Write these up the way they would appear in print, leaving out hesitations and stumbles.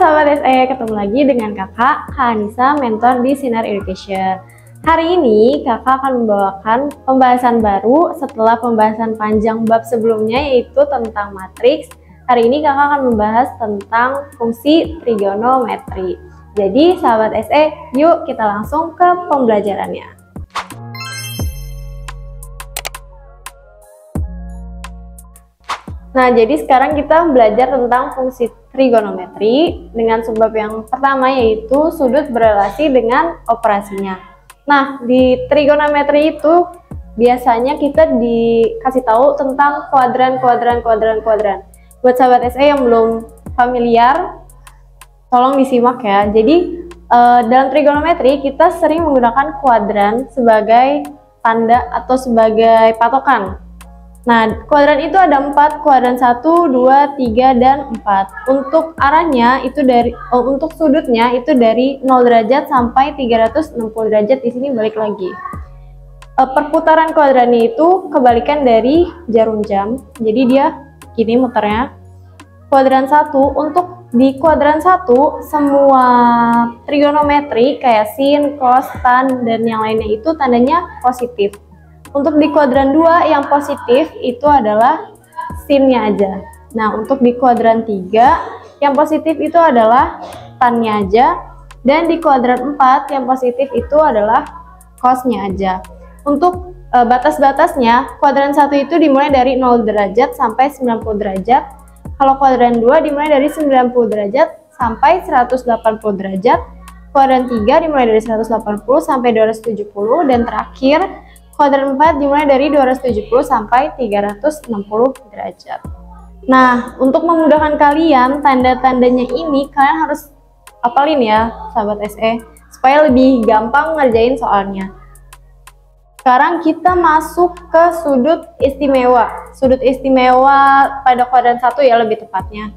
sahabat SE, ketemu lagi dengan kakak Kak Anissa, mentor di Sinar Education. Hari ini kakak akan membawakan pembahasan baru setelah pembahasan panjang bab sebelumnya, yaitu tentang matriks. Hari ini kakak akan membahas tentang fungsi trigonometri. Jadi sahabat SE, yuk kita langsung ke pembelajarannya. Nah, jadi sekarang kita belajar tentang fungsi trigonometri dengan subbab yang pertama, yaitu sudut berrelasi dengan operasinya. Nah, di trigonometri itu biasanya kita dikasih tahu tentang kuadran. Buat sahabat SE yang belum familiar, tolong disimak ya. Jadi, dalam trigonometri kita sering menggunakan kuadran sebagai tanda atau sebagai patokan. Nah, kuadran itu ada 4, kuadran 1, 2, 3, dan 4. Untuk arahnya itu untuk sudutnya itu dari 0 derajat sampai 360 derajat. Di sini balik lagi. Perputaran kuadrannya itu kebalikan dari jarum jam. Jadi dia gini muternya. Kuadran 1, untuk di kuadran 1 semua trigonometri kayak sin, cos, tan, dan yang lainnya itu tandanya positif. Untuk di kuadran 2 yang positif itu adalah sinnya aja. Nah, untuk di kuadran 3 yang positif itu adalah tannya aja. Dan di kuadran 4 yang positif itu adalah cosnya aja. Untuk batas-batasnya, kuadran 1 itu dimulai dari 0 derajat sampai 90 derajat. Kalau kuadran 2 dimulai dari 90 derajat sampai 180 derajat. Kuadran 3 dimulai dari 180 sampai 270. Dan terakhir, kuadran 4 dimulai dari 270 sampai 360 derajat. Nah, untuk memudahkan kalian, tanda-tandanya ini kalian harus hafalin ya, sahabat SE, supaya lebih gampang ngerjain soalnya. Sekarang kita masuk ke sudut istimewa. Sudut istimewa pada kuadran 1 ya lebih tepatnya.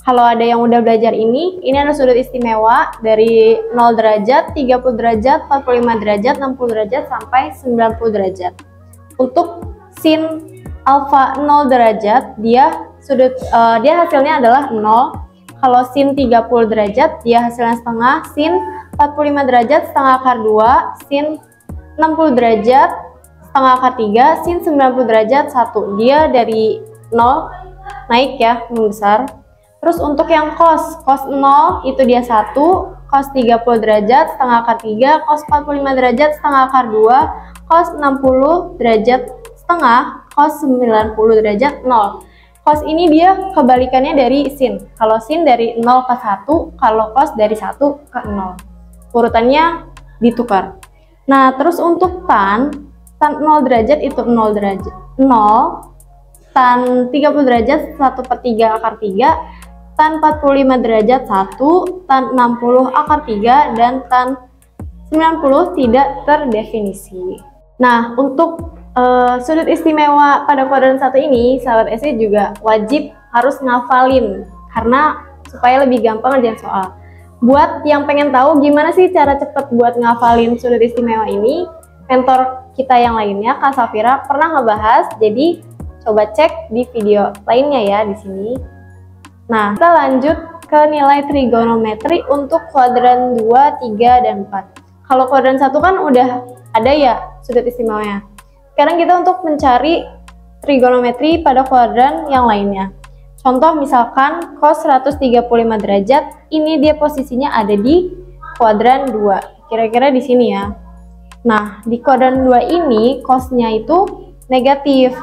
Kalau ada yang udah belajar ini ada sudut istimewa dari 0 derajat, 30 derajat, 45 derajat, 60 derajat, sampai 90 derajat. Untuk sin alfa 0 derajat, dia hasilnya adalah 0. Kalau sin 30 derajat, dia hasilnya setengah. Sin 45 derajat, setengah akar 2. Sin 60 derajat, setengah akar 3. Sin 90 derajat, 1. Dia dari 0 naik ya, membesar. Terus untuk yang cos 0 itu dia 1, cos 30 derajat setengah akar 3, cos 45 derajat setengah akar 2, cos 60 derajat setengah, cos 90 derajat 0. Cos ini dia kebalikannya dari sin. Kalau sin dari 0 ke 1, kalau cos dari 1 ke 0. Urutannya ditukar. Nah, terus untuk tan 0 derajat itu 0 derajat 0, tan 30 derajat 1/3 akar 3, tan 45 derajat 1, tan 60 akar 3, dan tan 90 tidak terdefinisi. Nah, untuk sudut istimewa pada kuadran 1 ini, sahabat SE juga wajib harus ngafalin, karena supaya lebih gampang ngerjain soal. Buat yang pengen tahu gimana sih cara cepet buat ngafalin sudut istimewa ini, mentor kita yang lainnya, Kak Safira, pernah ngebahas, jadi coba cek di video lainnya ya di sini. Nah, kita lanjut ke nilai trigonometri untuk kuadran 2, 3, dan 4. Kalau kuadran 1 kan udah ada ya sudut istimewanya. Sekarang kita untuk mencari trigonometri pada kuadran yang lainnya. Contoh misalkan cos 135 derajat, ini dia posisinya ada di kuadran 2. Kira-kira di sini ya. Nah, di kuadran 2 ini cosnya itu negatif.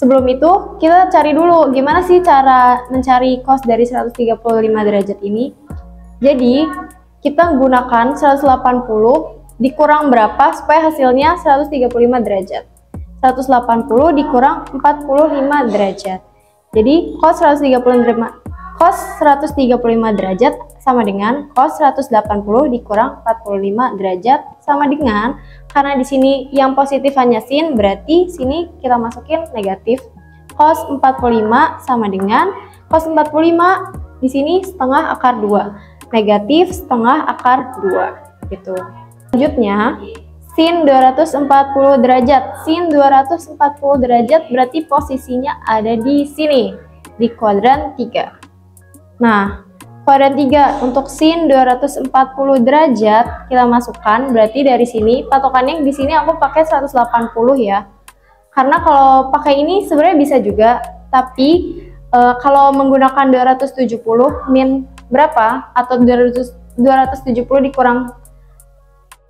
Sebelum itu, kita cari dulu gimana sih cara mencari cos dari 135 derajat ini. Jadi, kita gunakan 180 dikurang berapa supaya hasilnya 135 derajat. 180 dikurang 45 derajat. Jadi, cos 135 derajat sama dengan cos 180 dikurang 45 derajat sama dengan, karena di sini yang positif hanya sin, berarti sini kita masukin negatif. Cos 45 sama dengan cos 45 di sini setengah akar 2, negatif setengah akar 2 gitu. Selanjutnya sin 240 derajat. Sin 240 derajat berarti posisinya ada di sini, di kuadran 3. Nah, Kuadran 3 untuk sin 240 derajat kita masukkan, berarti dari sini patokannya di sini aku pakai 180 ya. Karena kalau pakai ini sebenarnya bisa juga, tapi kalau menggunakan 270 min berapa atau 270 dikurang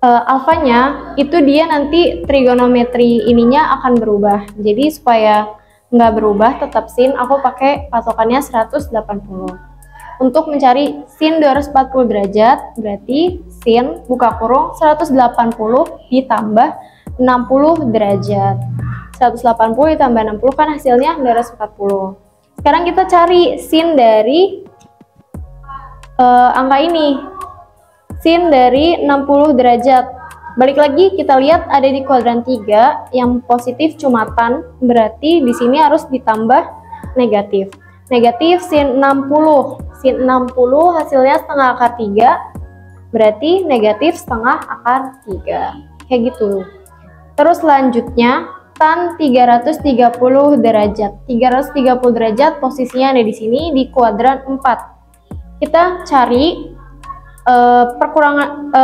alfanya, itu dia nanti trigonometri ininya akan berubah. Jadi supaya nggak berubah tetap sin, aku pakai patokannya 180. Untuk mencari sin 240 derajat, berarti sin buka kurung 180 ditambah 60 derajat. 180 ditambah 60 kan hasilnya 240. Sekarang kita cari sin dari angka ini. Sin dari 60 derajat. Balik lagi kita lihat ada di kuadran 3 yang positif cuma tan, berarti di sini harus ditambah negatif. Negatif sin 60. Sin 60 hasilnya setengah akar 3, berarti negatif setengah akar 3. Kayak gitu. Terus selanjutnya tan 330 derajat. 330 derajat posisinya ada di sini di kuadran 4. Kita cari perkurangan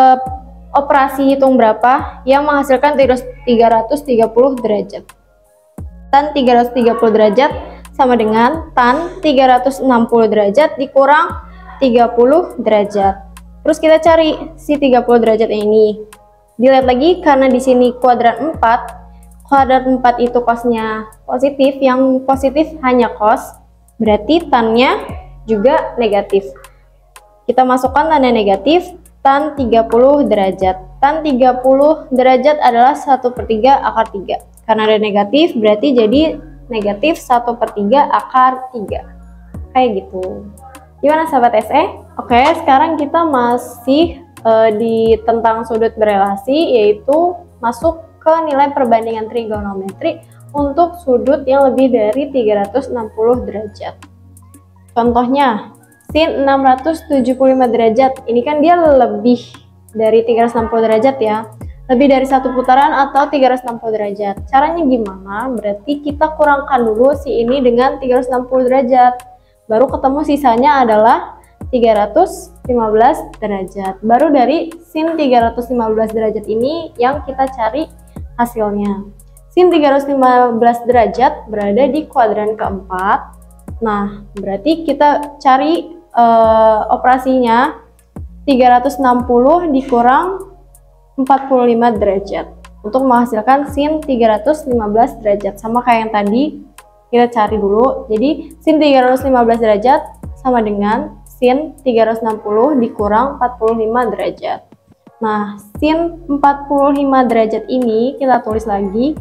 operasi hitung berapa yang menghasilkan 330 derajat. Tan 330 derajat sama dengan tan 360 derajat dikurang 30 derajat. Terus kita cari si 30 derajat ini. Dilihat lagi karena di sini kuadran 4. Kuadran 4 itu cosnya positif, yang positif hanya cos, berarti tannya juga negatif. Kita masukkan tanda negatif, tan 30 derajat. Tan 30 derajat adalah 1/3 akar 3. Karena ada negatif, berarti jadi negatif 1/3 akar 3. Kayak gitu. Gimana sahabat SE? Oke, sekarang kita masih di tentang sudut berelasi, yaitu masuk ke nilai perbandingan trigonometri untuk sudut yang lebih dari 360 derajat. Contohnya, sin 675 derajat. Ini kan dia lebih dari 360 derajat ya. Lebih dari satu putaran atau 360 derajat. Caranya gimana? Berarti kita kurangkan dulu si ini dengan 360 derajat. Baru ketemu sisanya adalah 315 derajat. Baru dari sin 315 derajat ini yang kita cari hasilnya. Sin 315 derajat berada di kuadran keempat. Nah, berarti kita cari operasinya 360 dikurang 45 derajat untuk menghasilkan sin 315 derajat. Sama kayak yang tadi, kita cari dulu. Jadi sin 315 derajat sama dengan sin 360 dikurang 45 derajat. Nah, sin 45 derajat ini kita tulis lagi.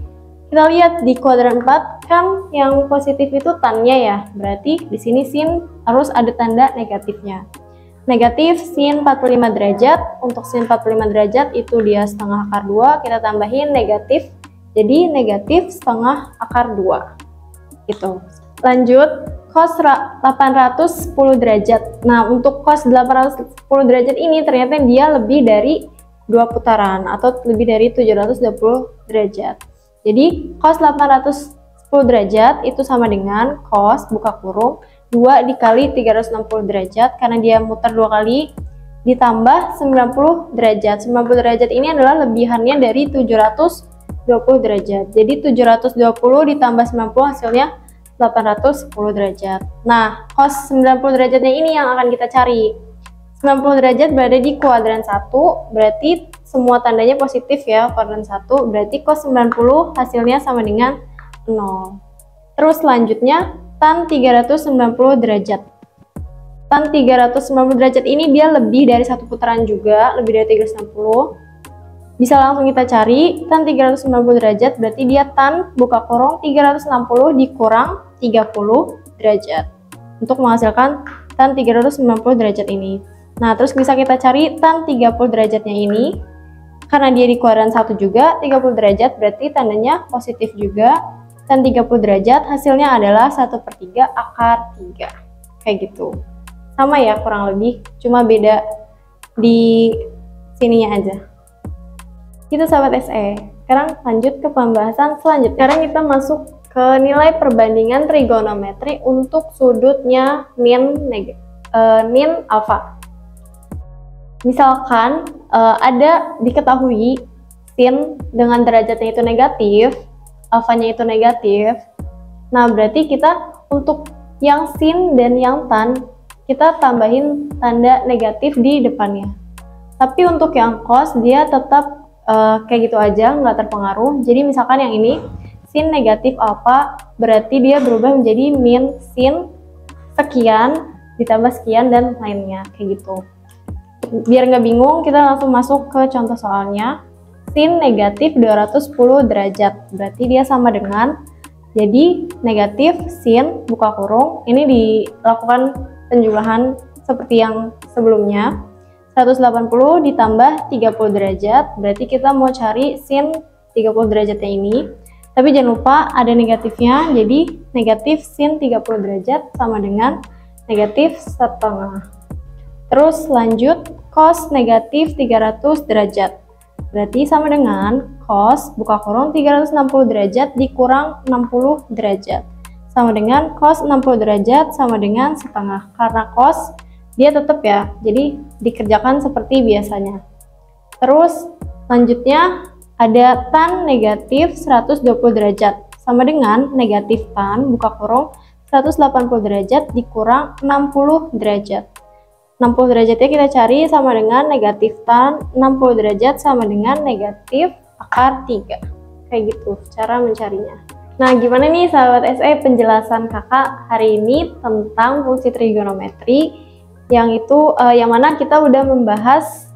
Kita lihat di kuadran 4 kan yang positif itu tannya ya. Berarti di sini sin harus ada tanda negatifnya. Negatif sin 45 derajat. Untuk sin 45 derajat itu dia setengah akar 2, kita tambahin negatif, jadi negatif setengah akar 2 gitu. Lanjut, cos 810 derajat. Nah, untuk cos 810 derajat ini ternyata dia lebih dari 2 putaran atau lebih dari 720 derajat. Jadi cos 810 derajat itu sama dengan cos buka kurung 2 dikali 360 derajat, karena dia muter 2 kali, ditambah 90 derajat. 90 derajat ini adalah lebihannya dari 720 derajat. Jadi 720 ditambah 90 hasilnya 810 derajat. Nah, cos 90 derajatnya ini yang akan kita cari. 90 derajat berada di kuadran 1, berarti semua tandanya positif ya, kuadran 1, berarti cos 90 hasilnya sama dengan 0. Terus selanjutnya, tan 390 derajat. Tan 390 derajat ini dia lebih dari satu putaran juga, lebih dari 360. Bisa langsung kita cari tan 390 derajat, berarti dia tan buka kurung 360 dikurang 30 derajat untuk menghasilkan tan 390 derajat ini. Nah, terus bisa kita cari tan 30 derajatnya ini. Karena dia di kuadran 1 juga, 30 derajat berarti tandanya positif juga. Tan 30 derajat hasilnya adalah 1/3 akar 3. Kayak gitu. Sama ya kurang lebih, cuma beda di sininya aja. Gitu sahabat SE. Sekarang lanjut ke pembahasan selanjutnya. Sekarang kita masuk ke nilai perbandingan trigonometri untuk sudutnya min nin alfa. Misalkan ada diketahui sin dengan derajatnya itu negatif, alfanya itu negatif. Nah, berarti kita untuk yang sin dan yang tan, kita tambahin tanda negatif di depannya. Tapi untuk yang cos, dia tetap kayak gitu aja, nggak terpengaruh. Jadi misalkan yang ini, sin negatif alfa, berarti dia berubah menjadi min sin sekian, ditambah sekian, dan lainnya, kayak gitu. Biar nggak bingung, kita langsung masuk ke contoh soalnya. Sin negatif 210 derajat, berarti dia sama dengan, jadi negatif sin, buka kurung, ini dilakukan penjumlahan seperti yang sebelumnya. 180 ditambah 30 derajat, berarti kita mau cari sin 30 derajatnya ini. Tapi jangan lupa ada negatifnya, jadi negatif sin 30 derajat sama dengan negatif setengah. Terus lanjut, cos negatif 300 derajat. Berarti sama dengan cos, buka kurung, 360 derajat dikurang 60 derajat. Sama dengan cos 60 derajat sama dengan setengah. Karena cos dia tetap ya, jadi dikerjakan seperti biasanya. Terus lanjutnya ada tan negatif 120 derajat sama dengan negatif tan, buka kurung, 180 derajat dikurang 60 derajat. 60 derajatnya kita cari sama dengan negatif tan, 60 derajat sama dengan negatif akar 3. Kayak gitu cara mencarinya. Nah, gimana nih sahabat SE penjelasan kakak hari ini tentang fungsi trigonometri, yang itu yang mana kita udah membahas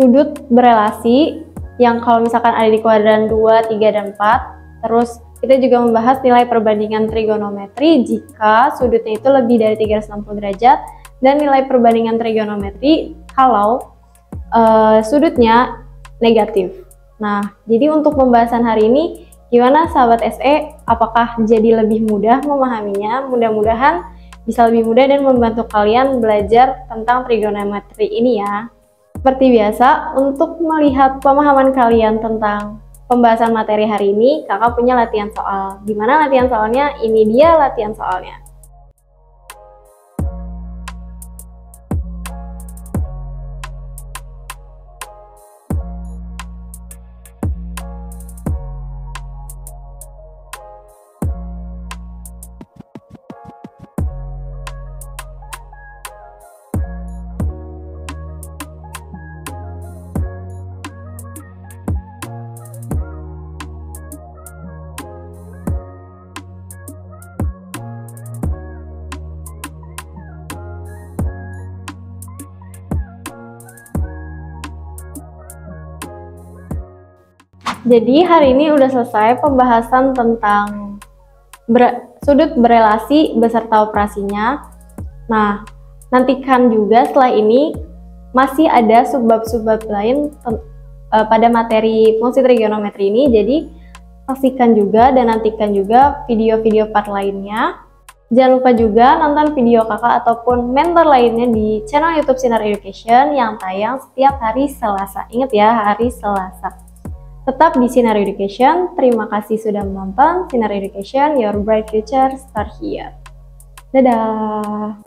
sudut berelasi yang kalau misalkan ada di kuadran 2, 3, dan 4. Terus kita juga membahas nilai perbandingan trigonometri jika sudutnya itu lebih dari 360 derajat, dan nilai perbandingan trigonometri kalau sudutnya negatif. Nah, jadi untuk pembahasan hari ini gimana sahabat SE? Apakah jadi lebih mudah memahaminya? Mudah-mudahan bisa lebih mudah dan membantu kalian belajar tentang trigonometri ini ya. Seperti biasa, untuk melihat pemahaman kalian tentang pembahasan materi hari ini, kakak punya latihan soal. Gimana latihan soalnya? Ini dia latihan soalnya. Jadi hari ini udah selesai pembahasan tentang sudut berelasi beserta operasinya. Nah, nantikan juga setelah ini masih ada subbab-subbab lain pada materi fungsi trigonometri ini. Jadi saksikan juga dan nantikan juga video-video part lainnya. Jangan lupa juga nonton video kakak ataupun mentor lainnya di channel YouTube Sinar Education yang tayang setiap hari Selasa. Ingat ya, hari Selasa. Tetap di Sinar Education. Terima kasih sudah menonton. Sinar Education, your bright future start here. Dadah!